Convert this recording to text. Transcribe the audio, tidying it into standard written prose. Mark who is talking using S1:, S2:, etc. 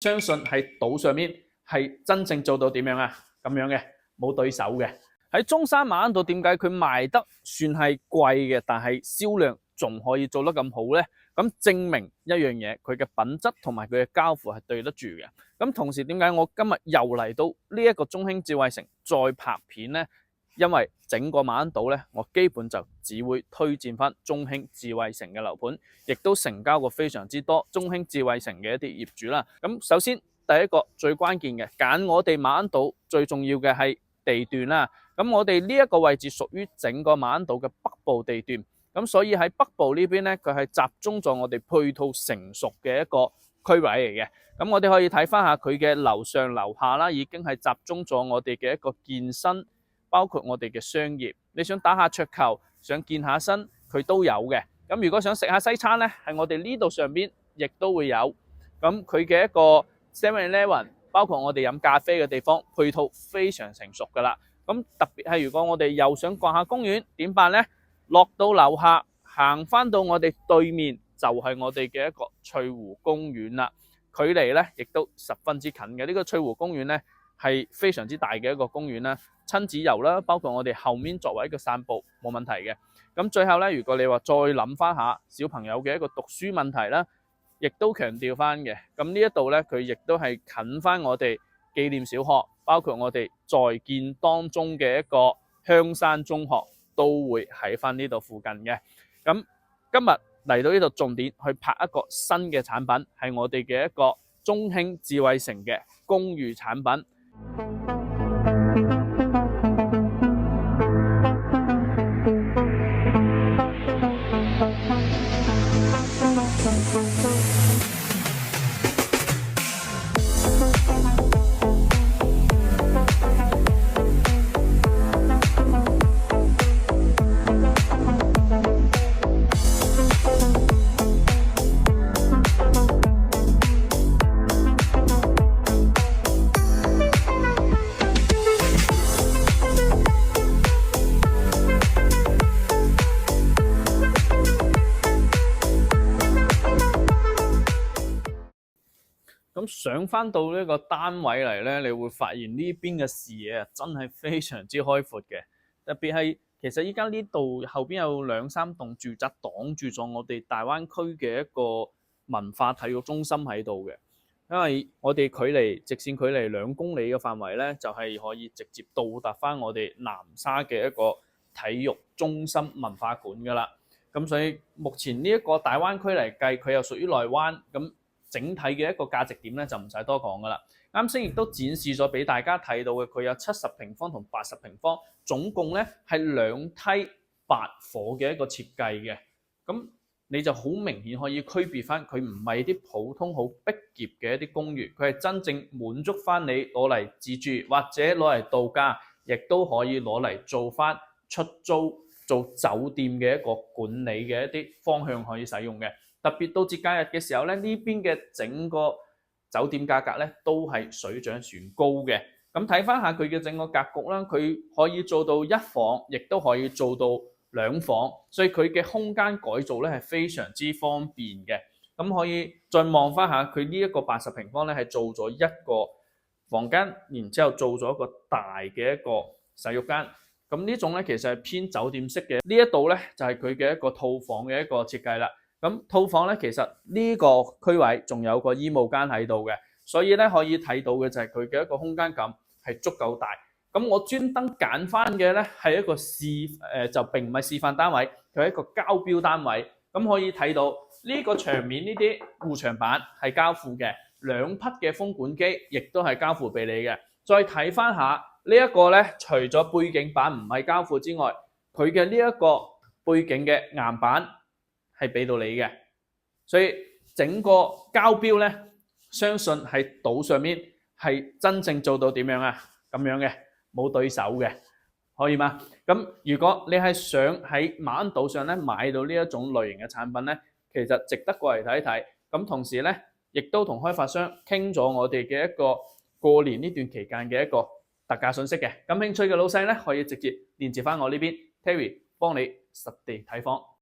S1: 相信喺島上面係真正做到點樣啊？咁樣嘅，冇對手嘅。喺中山馬鞍島點解佢賣得算係貴嘅，但係銷量仲可以做得咁好呢？咁證明一樣嘢，佢嘅品質同埋佢嘅交付係對得住嘅。咁同時點解我今日又嚟到呢一個中興智慧城再拍片呢？因為整個馬鞍島咧，我基本就只會推薦翻中興智慧城嘅樓盤，亦都成交過非常之多中興智慧城嘅一啲業主啦。咁首先第一個最關鍵嘅，揀我哋馬鞍島最重要嘅係地段啦。咁我哋呢一個位置屬於整個馬鞍島嘅北部地段，咁所以喺北部呢邊咧，佢係集中咗我哋配套成熟嘅一個區位嚟嘅。咁我哋可以睇翻下佢嘅樓上樓下啦，已經係集中咗我哋嘅一個健身，包括我哋嘅商業，你想打下桌球，想健下身，佢都有嘅。咁如果想食下西餐咧，喺我哋呢度上邊亦都會有。咁佢嘅一個 7-Eleven， 包括我哋飲咖啡嘅地方，配套非常成熟噶啦。咁特別係如果我哋又想逛下公園，點辦呢？落到樓下行翻到我哋對面就係我哋嘅一個翠湖公園啦。距離咧亦都十分之近嘅。呢個翠湖公園咧係非常之大嘅一個公園啦，親子遊啦，包括我哋後面作為一個散步冇問題嘅。咁最後咧，如果你話再諗翻下小朋友嘅一個讀書問題啦，亦都強調翻嘅。咁呢一度咧，佢亦都係近翻我哋紀念小學，包括我哋在建當中嘅一個香山中學，都會喺翻呢度附近嘅。咁今日嚟到呢度，重點去拍一個新嘅產品，係我哋嘅一個中興智慧城嘅公寓產品。咁上翻到呢個單位嚟咧，你會發現呢邊嘅視野真係非常之開闊嘅。特別係其實依家呢度後邊有2-3棟住宅擋住咗我哋大灣區嘅一個文化體育中心喺度嘅。因為我哋直線距離2公里嘅範圍咧，就係可以直接到達翻我哋南沙嘅一個體育中心文化館噶啦。咁所以目前呢一個大灣區嚟計，佢又屬於內灣咁。整體嘅一個價值點咧就唔使多講噶啦。啱先亦都展示咗俾大家睇到嘅，佢有70平方同80平方，總共咧係2梯8伙嘅一個設計嘅。咁你就好明顯可以區別翻，佢唔係啲普通好逼仄嘅一啲公寓，佢係真正滿足翻你攞嚟自住或者攞嚟度假，亦都可以攞嚟做翻出租做酒店嘅一個管理嘅一啲方向可以使用嘅。特別到節假日嘅時候咧，呢邊嘅整個酒店價格咧都係水漲船高嘅。咁睇翻下佢嘅整個格局啦，佢可以做到1房，亦都可以做到2房，所以佢嘅空間改造咧係非常之方便嘅。咁可以再望翻下佢呢一個80平方咧，係做咗一個房間，然之後做咗一個大嘅一個洗浴間。咁呢種咧其實係偏酒店式嘅。呢一度咧就係佢嘅一個套房嘅一個設計啦。咁套房咧，其實呢個區位仲有個衣帽間喺度嘅，所以咧可以睇到嘅就係佢嘅一個空間感係足夠大。咁我專登揀翻嘅咧係一個就並唔係示範單位，佢係一個交標單位。咁可以睇到呢個牆面呢啲護牆板係交付嘅，2匹嘅風管機亦都係交付俾你嘅。再睇翻下呢一個咧，除咗背景板唔係交付之外，佢嘅呢一個背景嘅岩板係俾到你嘅，所以整個交標咧，相信喺島上面係真正做到點樣啊？咁樣嘅，冇對手嘅，可以嗎？咁如果你係想喺馬鞍島上咧買到呢一種類型嘅產品咧，其實值得過嚟睇一睇。咁同時咧，亦都同開發商傾咗我哋嘅一個過年呢段期間嘅一個特價信息嘅。感興趣嘅老細咧，可以直接連接翻我呢邊 Terry 幫你實地睇房。